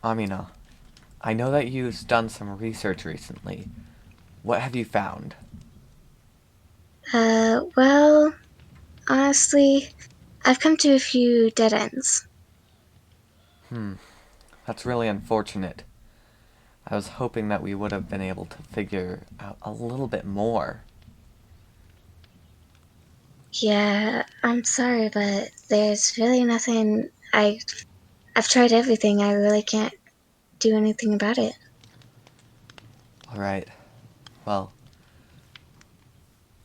Amina, I know that you've done some research recently. What have you found? Well, honestly, I've come to a few dead ends. That's really unfortunate. I was hoping that we would have been able to figure out a little bit more. Yeah, I'm sorry, but there's really nothing. I've tried everything. I really can't do anything about it. Alright, well,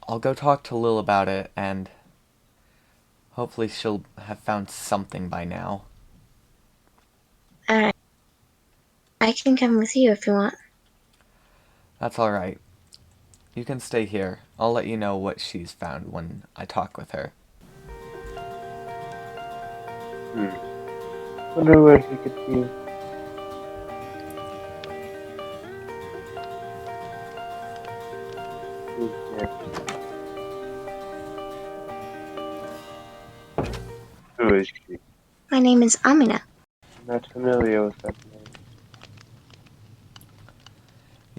I'll go talk to Lil about it, and hopefully she'll have found something by now. Alright, I can come with you if you want. That's alright. You can stay here. I'll let you know what she's found when I talk with her. Hmm. Wonder where he could be. Who's next? Who is she? My name is Amina. I'm not familiar with that name.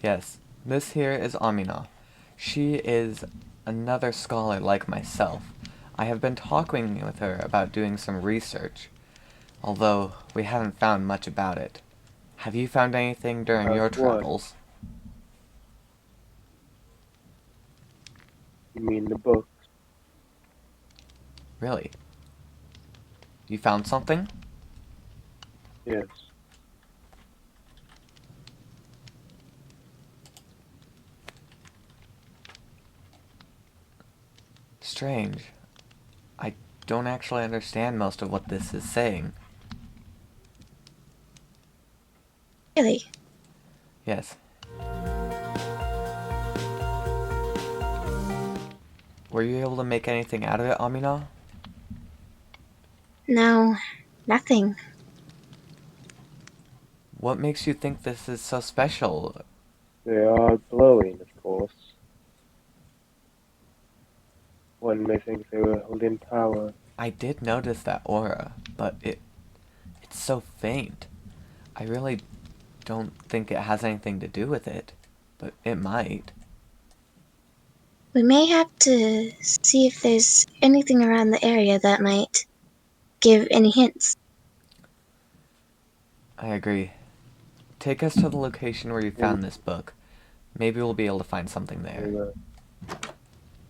Yes, this here is Amina. She is another scholar like myself. I have been talking with her about doing some research, although we haven't found much about it. Have you found anything during About your what? travels? You mean the book? Really? You found something? Yes. Strange. I don't actually understand most of what this is saying. Really? Yes. Were you able to make anything out of it, Amina? No, nothing. What makes you think this is so special? They are glowing, of course. One may think they were holding power. I did notice that aura, but it's so faint. I really don't think it has anything to do with it, but it might. We may have to see if there's anything around the area that might give any hints. I agree. Take us to the location where you And found this book. Maybe we'll be able to find something there.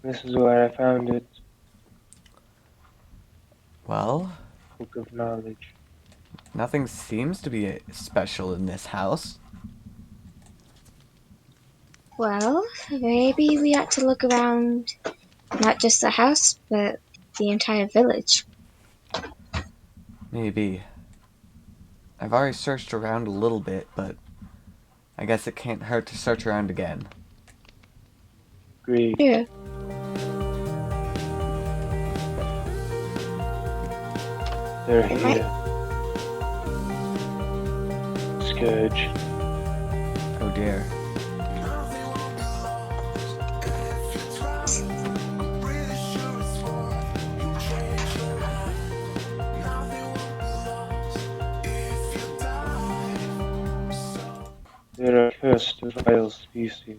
this is where I found it. Well, Book of Knowledge. nothing seems to be special in this house. Well, maybe we ought to look around not just the house, but the entire village. Maybe. I've already searched around a little bit, but I guess it can't hurt to search around again. Agreed. True. They're It might. here. Scourge. Oh dear. They're a cursed, vile species.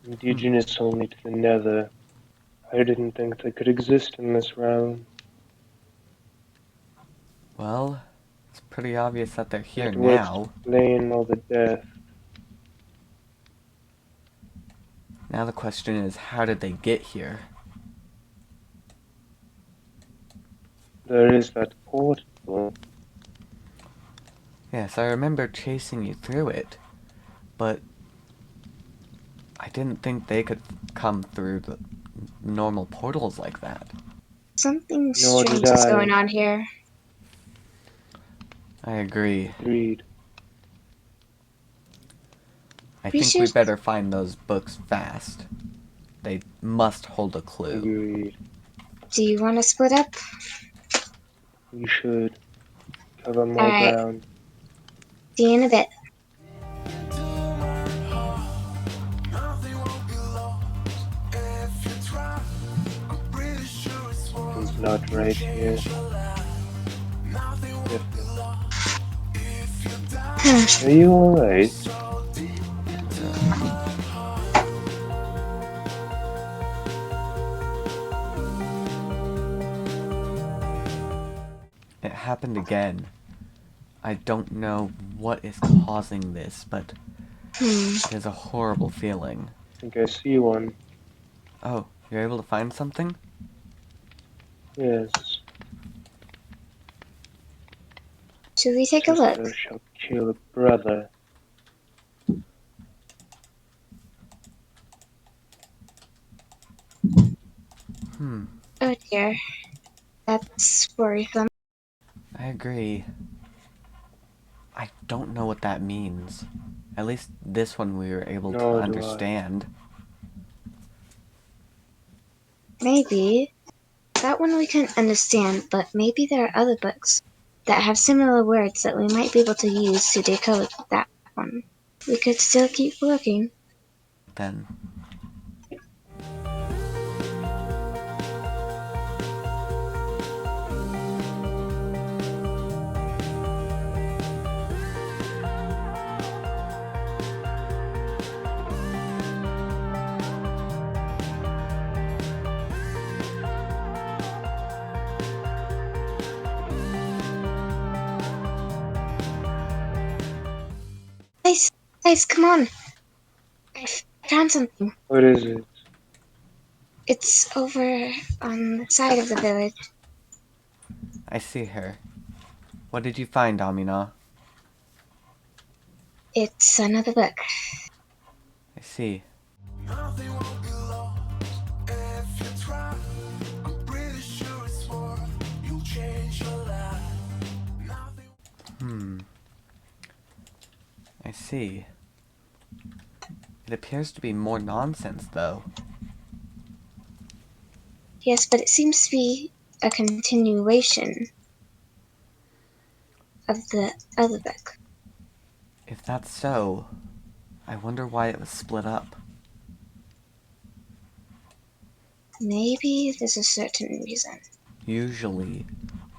Indigenous only to the nether. I didn't think they could exist in this realm. Well, it's pretty obvious that they're here That would now. explain all the death. Now the question is, how did they get here? There is that portal. Yes, I remember chasing you through it, but I didn't think they could come through the normal portals like that. Something Nor did strange is going I. on here. I agree. Agreed. I We think we should. better find those books fast. They must hold a clue. Agreed. Do you want to split up? We should cover more Alright, ground. see you in a bit. Something's not right here. Different. Are you alright? It happened again. I don't know what is causing this, but it is a horrible feeling. I think I see one. Oh, you're able to find something? Yes. Should we take a look? Sister shall kill a brother. Oh dear. That's worrisome. I agree. I don't know what that means. At least this one we were able to Nor do I. understand. Maybe. That one we couldn't understand, but maybe there are other books that have similar words that we might be able to use to decode that one. We could still keep looking. Then, Guys, come on. I found something. What is it? It's over on the side of the village. I see her. What did you find, Amina? It's another book. I see. Nothing won't be lost if you try. I'm pretty sure it's worth. You'll change your life. Nothing. I see. It appears to be more nonsense, though. Yes, but it seems to be a continuation of the other book. If that's so, I wonder why it was split up. Maybe there's a certain reason. Usually,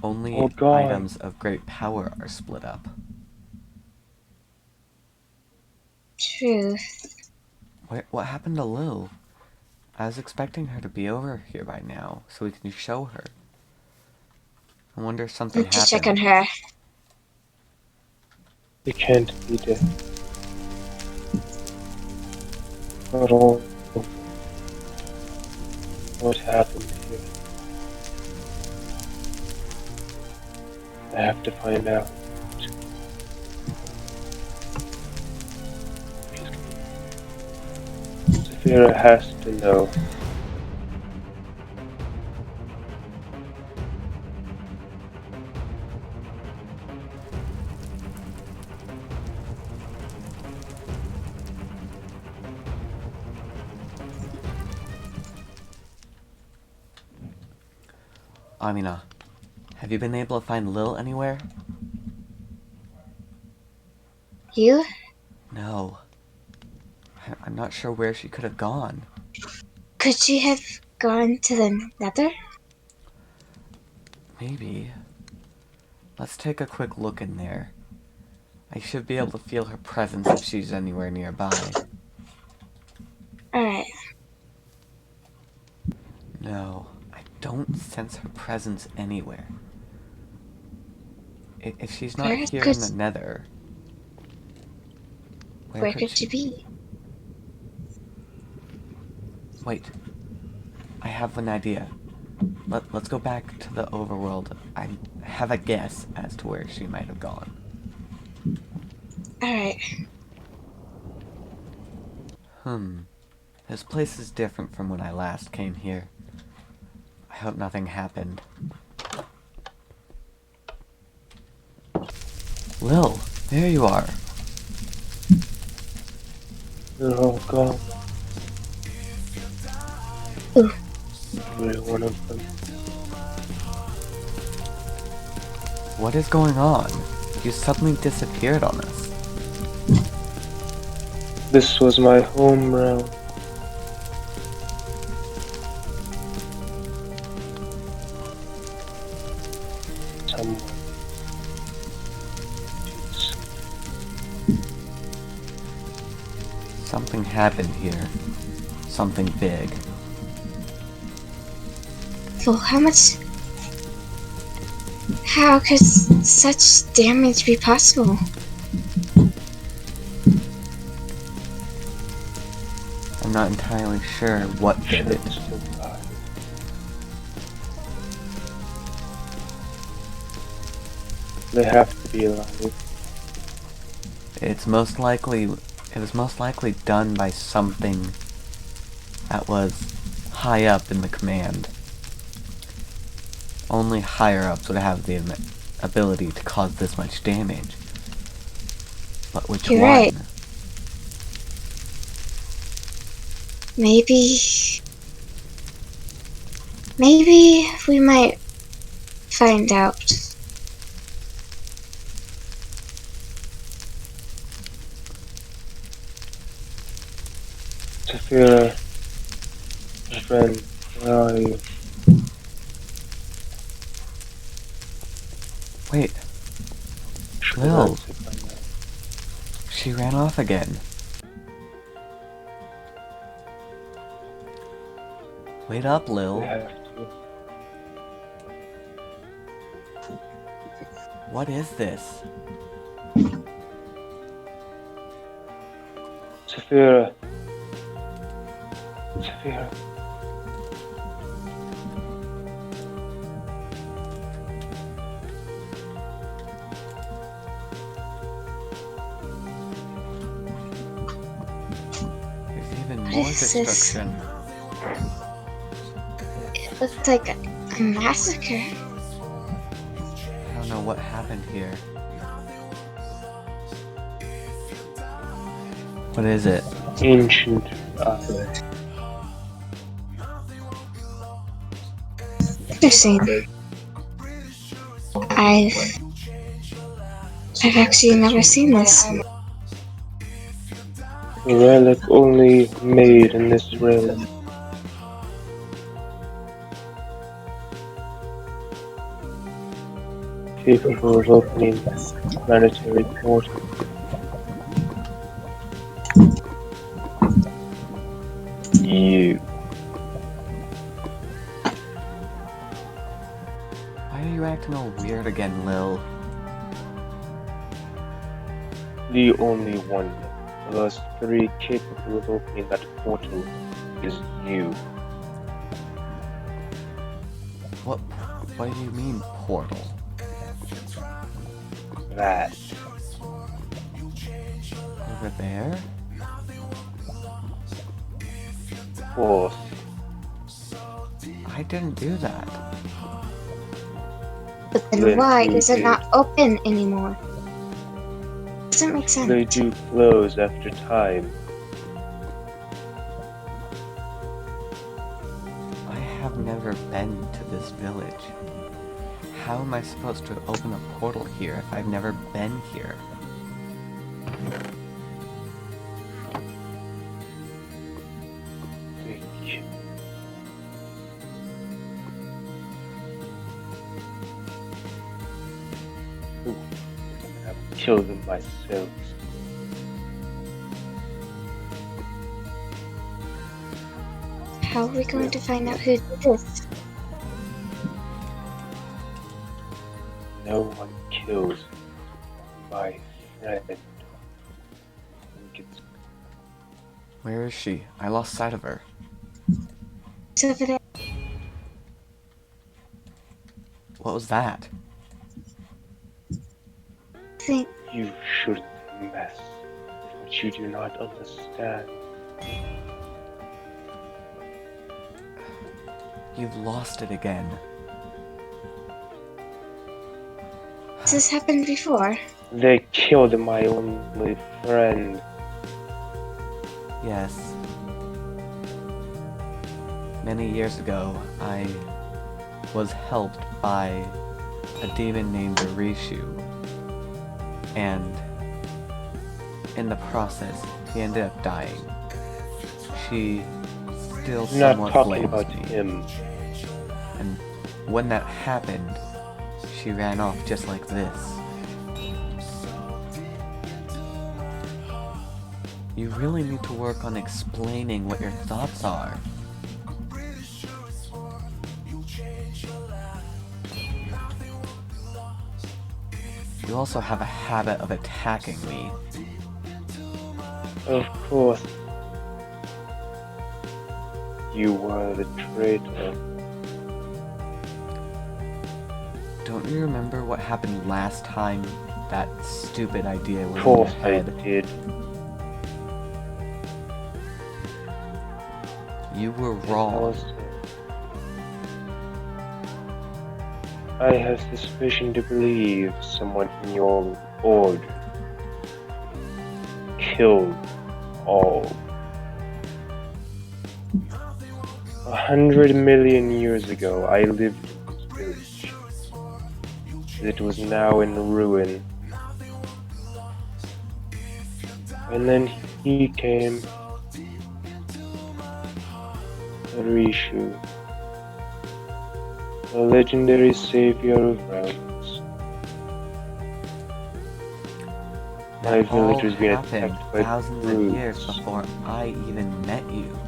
only Oh God. items of great power are split up. True. What happened to Lil? I was expecting her to be over here by now, so we can show her. I wonder if something Need to check on happened. her. It can't be dead. Not all of them. What happened here? I have to find out. Saphira has to know. Amina, have you been able to find Lil anywhere? You? No. I'm not sure where she could have gone. Could she have gone to the nether? Maybe. Let's take a quick look in there. I should be able to feel her presence if she's anywhere nearby. Alright. No, I don't sense her presence anywhere. If she's not Where here could- in the nether, Where could she be? Wait. I have an idea. Let's go back to the overworld. I have a guess as to where she might have gone. Alright. This place is different from when I last came here. I hope nothing happened. Lil, there you are. They're all gone. Ooh. Every one of them. What is going on? You suddenly disappeared on us. This was my home realm. Someone Something happened here. Something big. Well, how could such damage be possible? I'm not entirely sure what did it. Should survive. They have to be alive. It was most likely done by something that was high up in the command. Only higher ups would have the ability to cause this much damage. But which You're one? right. Maybe we might find out. Sophia, my friend, where are you? Wait, Should Lil. have answered by now. She ran off again. Wait up, They Lil. have to. What is this? Sophia. Sophia. There's even What more is this? destruction. It looks like a massacre. I don't know what happened here. What is it? Ancient eye. Interesting. I've actually never seen this. A relic only made in this realm. Capable of opening planetary portals. You. Why are you acting all weird again, Lil? The only one of us three capable of opening that portal is you. What do you mean, portal? That. Over there? Force. I didn't do that. But then Yes, why you is it did. not open anymore? Doesn't make sense. They do close after time. I have never been to this village. How am I supposed to open a portal here if I've never been here? They I've killed them myself. How are we going to find out who did this? No one kills my friend. Where is she? I lost sight of her. It's over there. What was that? I think You shouldn't mess with what you do not understand. You've lost it again. this has happened before. They killed my only friend. Yes. Many years ago, I was helped by a demon named Arishu. And in the process, he ended up dying. She still I'm not somewhat talking blames about me. him. And when that happened, she ran off just like this. You really need to work on explaining what your thoughts are. You also have a habit of attacking me. Of course, you were the traitor. Don't you remember what happened last time that stupid idea was Of in your course I head? did. You were And wrong. also, I have suspicion to believe someone from your order killed all. 100 million years ago, I lived in this village. It was now in ruin. And then he came, Rishu, the legendary savior of realms. My That all village was being happened attacked by thousands of years brutes. before I even met you.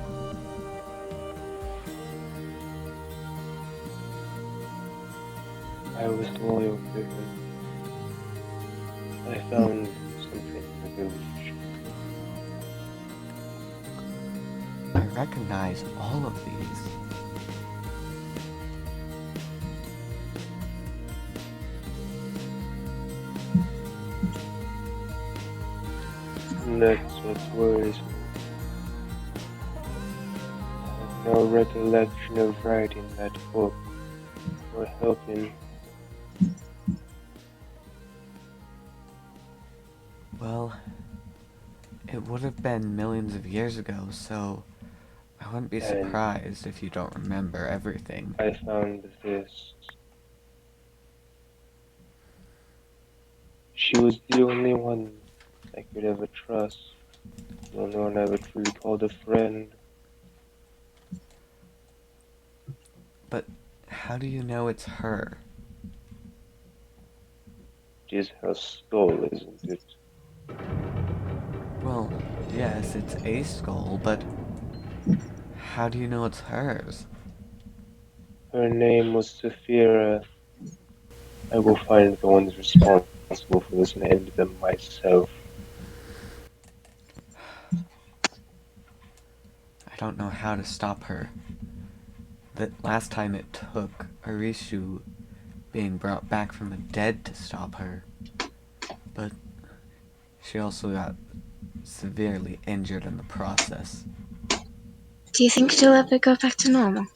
I was loyal to him. I found something in the village. I recognize all of these. And that's what worries me. I have no recollection of writing that book or helping. Well, it would have been millions of years ago, so I wouldn't be And surprised if you don't remember everything. I found this. She was the only one I could ever trust. The only one I ever truly called a friend. But how do you know it's her? It is her soul, isn't it? Well, yes, it's a skull, but how do you know it's hers? Her name was Saphira. I will find the ones responsible for this and end them myself. I don't know how to stop her. The last time it took Arishu being brought back from the dead to stop her. But she also got severely injured in the process. Do you think she'll ever go back to normal?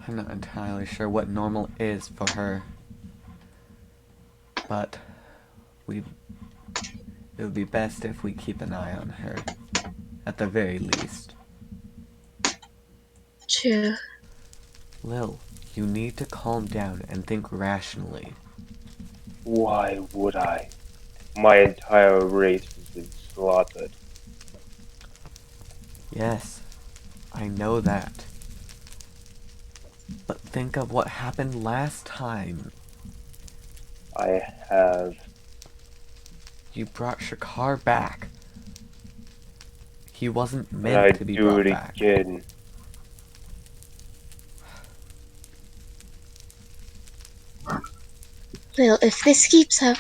I'm not entirely sure what normal is for her. But it would be best if we keep an eye on her. At the very least. True. Lil, you need to calm down and think rationally. Why would I? My entire race has been slaughtered. Yes, I know that. But think of what happened last time. I have. You brought Shakar back. He wasn't And meant I'd to be do brought it back. again. Well, if this keeps up,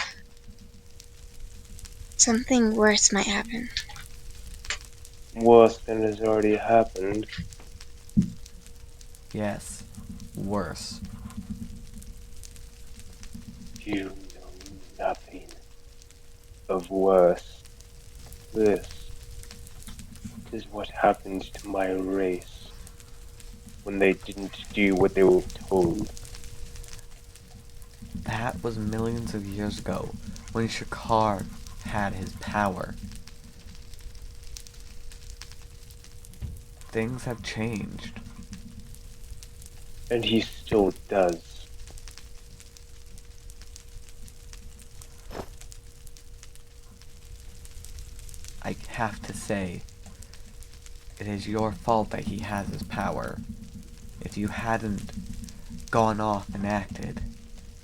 something worse might happen. Worse than has already happened. Yes, worse. You know nothing of worse. This is what happened to my race when they didn't do what they were told. That was millions of years ago, when Shakar had his power. Things have changed. And he still does. I have to say, it is your fault that he has his power. If you hadn't gone off and acted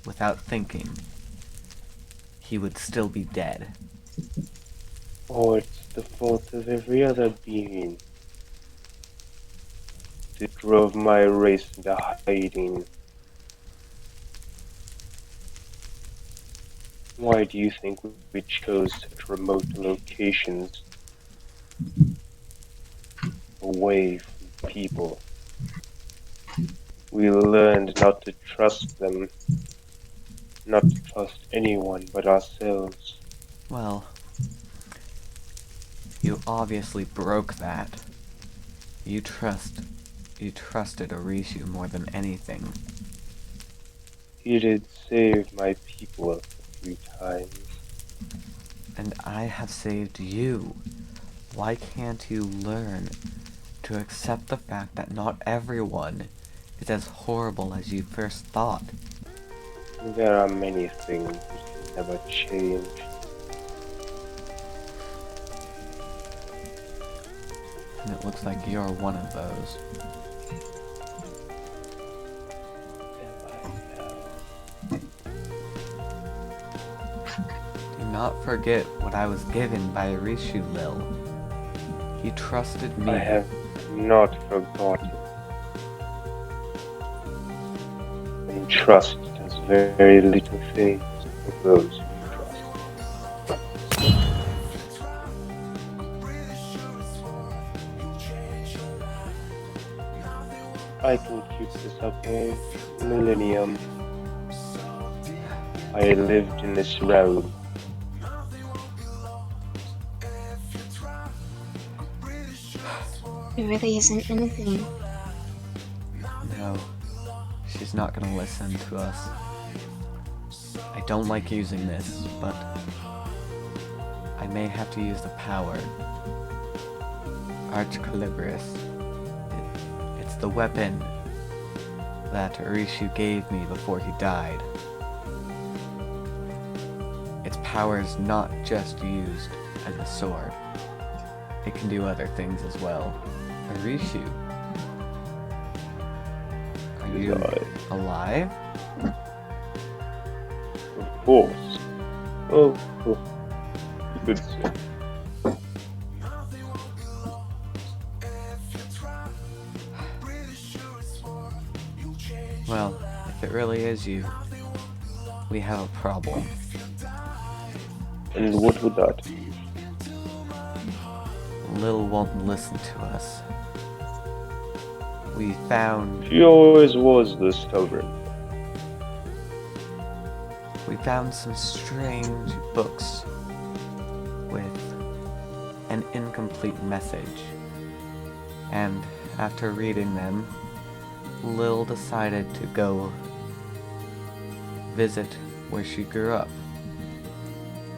without thinking, he would still be dead. Or it's the fault of every other being that drove my race into hiding. Why do you think we chose such remote locations away from people? We learned not to trust them, not to trust anyone but ourselves. Well, you obviously broke that. You trust... You trusted Orishu more than anything. He did save my people a few times. And I have saved you. Why can't you learn to accept the fact that not everyone is as horrible as you first thought? There are many things that can never change. And it looks like you're one of those. Do not forget what I was given by Orishu, Lil. He trusted me. I have not forgotten. And trust does very little things for those who trust. I can keep this up a millennium. I lived in this realm. There really isn't anything. No, she's not gonna listen to us. I don't like using this, but I may have to use the power. Archcalibris. It's the weapon that Orishu gave me before he died. Its power is not just used as a sword. It can do other things as well. Orishu, are you alive? Of course. Oh, you could say. Well, if it really is you, we have a problem. And what would that be? Lil won't listen to us. We found She always was this stubborn. some strange books with an incomplete message. And after reading them, Lil decided to go visit where she grew up.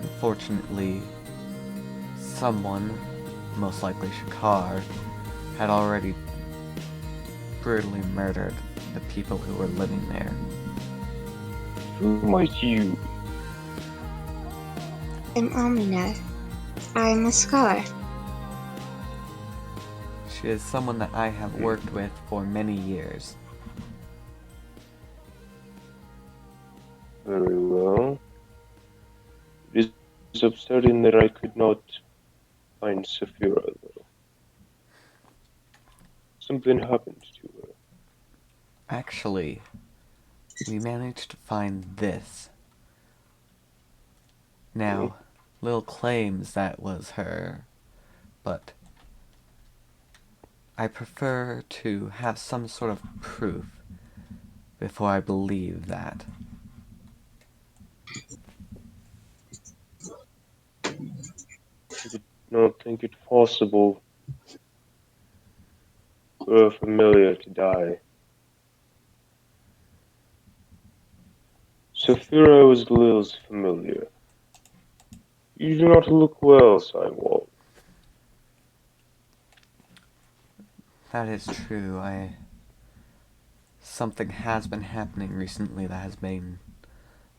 Unfortunately, someone, most likely Shakar, had already brutally murdered the people who were living there. Who might you? I'm Amina. I'm a scholar. She is someone that I have worked with for many years. Very well. It is upsetting that I could not find Saphira, though. Something happened to her. Actually, we managed to find this. Now, Lil claims that was her, but I prefer to have some sort of proof before I believe that. I did not think it possible for a familiar to die. Saphira was Lil's familiar. You do not look well, Siwang. That is true. Something has been happening recently that has been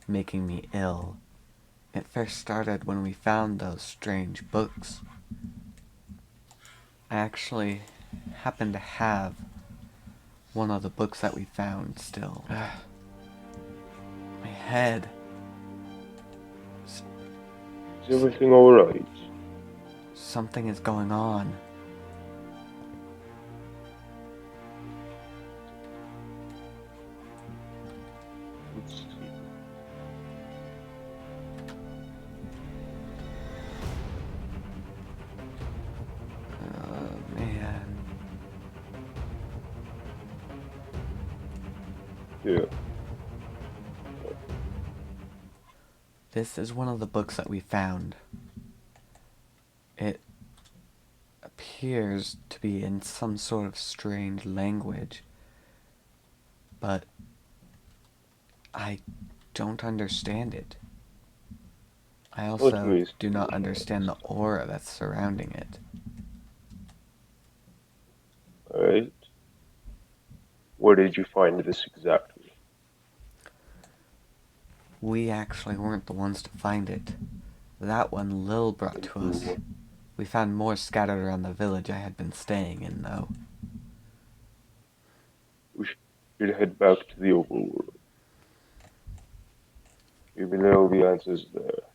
making me ill. It first started when we found those strange books. I actually happen to have one of the books that we found still. My head. Is everything alright? Something is going on. Let's see. Man. Yeah. This is one of the books that we found. It appears to be in some sort of strange language, but I don't understand it. I Let also me do not see. understand the aura that's surrounding it. Alright. Where did you find this exactly? We actually weren't the ones to find it. That one Lil brought And to us. who? We found more scattered around the village I had been staying in, though. We should head back to the overworld. Maybe there will be answers there.